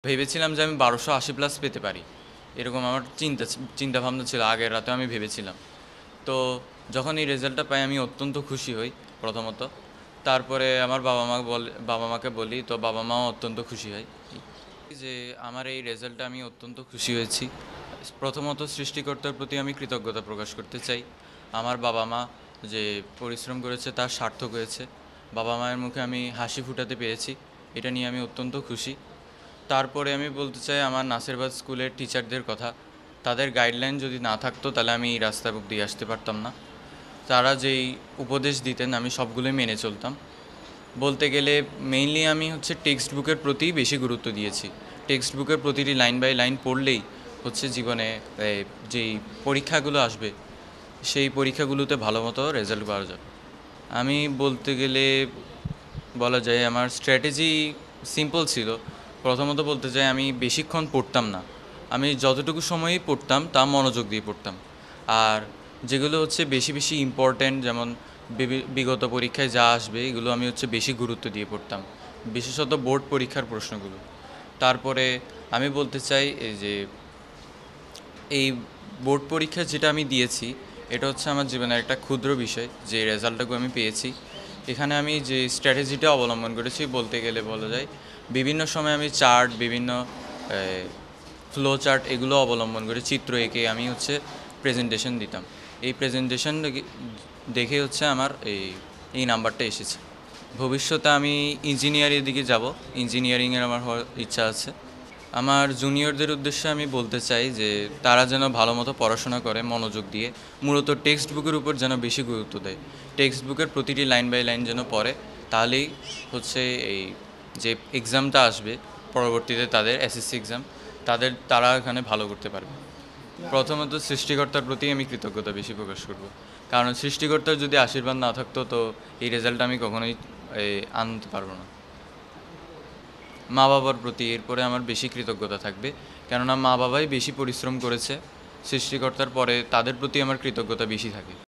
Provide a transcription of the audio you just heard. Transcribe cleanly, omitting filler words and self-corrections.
ভেবেছিলাম যে আমি ১২৮০ প্লাস পেতে পারি। এরকম আমার চিন্তাভাবনা ছিল, আগের রাতেও আমি ভেবেছিলাম। তো যখন এই রেজাল্টটা পাই আমি অত্যন্ত খুশি হই প্রথমত। তারপরে আমার বাবা-মাকে বলি, তো বাবা-মাও অত্যন্ত খুশি হয়। যে আমার এই রেজাল্টে আমি অত্যন্ত খুশি হয়েছি। প্রথমত সৃষ্টিকর্তার প্রতি আমি কৃতজ্ঞতা প্রকাশ করতে চাই। আমার বাবা-মা যে পরিশ্রম করেছে তার সার্থক হয়েছে। বাবা-মায়ের মুখে আমি হাসি ফুটাতে পেরেছি। এটা নিয়ে আমি অত্যন্ত খুশি। তারপরে আমি বলতে চাই আমার নাসিরবাদ স্কুলের টিচারদের কথা। তাদের গাইডলাইন যদি না থাকতো তাহলে আমি এই রাস্তায় অব্দি আসতে পারতাম না। তারা যেই উপদেশ দিতেন আমি সবগুলোই মেনে চলতাম। বলতে গেলে মেইনলি আমি টেক্সট বুকের প্রতি বেশি গুরুত্ব দিয়েছি। টেক্সট বুকের প্রতিটি লাইন বাই লাইন পড়লেই জীবনে যেই পরীক্ষাগুলো আসবে সেই পরীক্ষাগুলোতে ভালো মতো রেজাল্ট পাওয়া যাবে। আমি বলতে গেলে বলা যায় আমার স্ট্র্যাটেজি সিম্পল ছিল। প্রথমত বলতে চাই আমি বেশিক্ষণ পড়তাম না। আমি যতটুকু সময়ই পড়তাম তা মনোযোগ দিয়ে পড়তাম। আর যেগুলো বেশি বেশি ইম্পর্ট্যান্ট, যেমন বিগত পরীক্ষায় যা আসবে এগুলো আমি বেশি গুরুত্ব দিয়ে পড়তাম, বিশেষত বোর্ড পরীক্ষার প্রশ্নগুলো। তারপরে আমি বলতে চাই এই বোর্ড পরীক্ষা যেটা আমি দিয়েছি এটা আমার জীবনের একটা ক্ষুদ্র বিষয়, যে রেজাল্টটুকু আমি পেয়েছি। এখানে আমি যে স্ট্র্যাটেজিটা অবলম্বন করেছি বলতে গেলে বলা যায় বিভিন্ন সময় আমি চার্ট, বিভিন্ন ফ্লো চার্ট এগুলো অবলম্বন করে চিত্র এঁকে আমি প্রেজেন্টেশন দিতাম। এই প্রেজেন্টেশন দেখে আমার এই নাম্বারটা এসেছে। ভবিষ্যতে আমি ইঞ্জিনিয়ারের দিকে যাব, ইঞ্জিনিয়ারিংয়ের আমার হওয়ার ইচ্ছা আছে। আমার জুনিয়রদের উদ্দেশ্যে আমি বলতে চাই যে তারা যেন ভালো মতো পড়াশোনা করে মনোযোগ দিয়ে, মূলত টেক্সট বুকের উপর যেন বেশি গুরুত্ব দেয়। টেক্সট বুকের প্রতিটি লাইন বাই লাইন যেন পড়ে, তাহলেই এই যে এক্সামটা আসবে পরবর্তীতে তাদের এসএসসি এক্সাম, তারা এখানে ভালো করতে পারবে। প্রথমত সৃষ্টিকর্তার প্রতি আমি কৃতজ্ঞতা বেশি প্রকাশ করব, কারণ সৃষ্টিকর্তার যদি আশীর্বাদ না থাকতো তো এই রেজাল্ট আমি কখনোই আনতে পারবো না। মা বাবার প্রতি এরপরে আমার বেশি কৃতজ্ঞতা থাকবে, কেননা মা বাবাই বেশি পরিশ্রম করেছে। সৃষ্টিকর্তার পরে তাদের প্রতি আমার কৃতজ্ঞতা বেশি থাকে।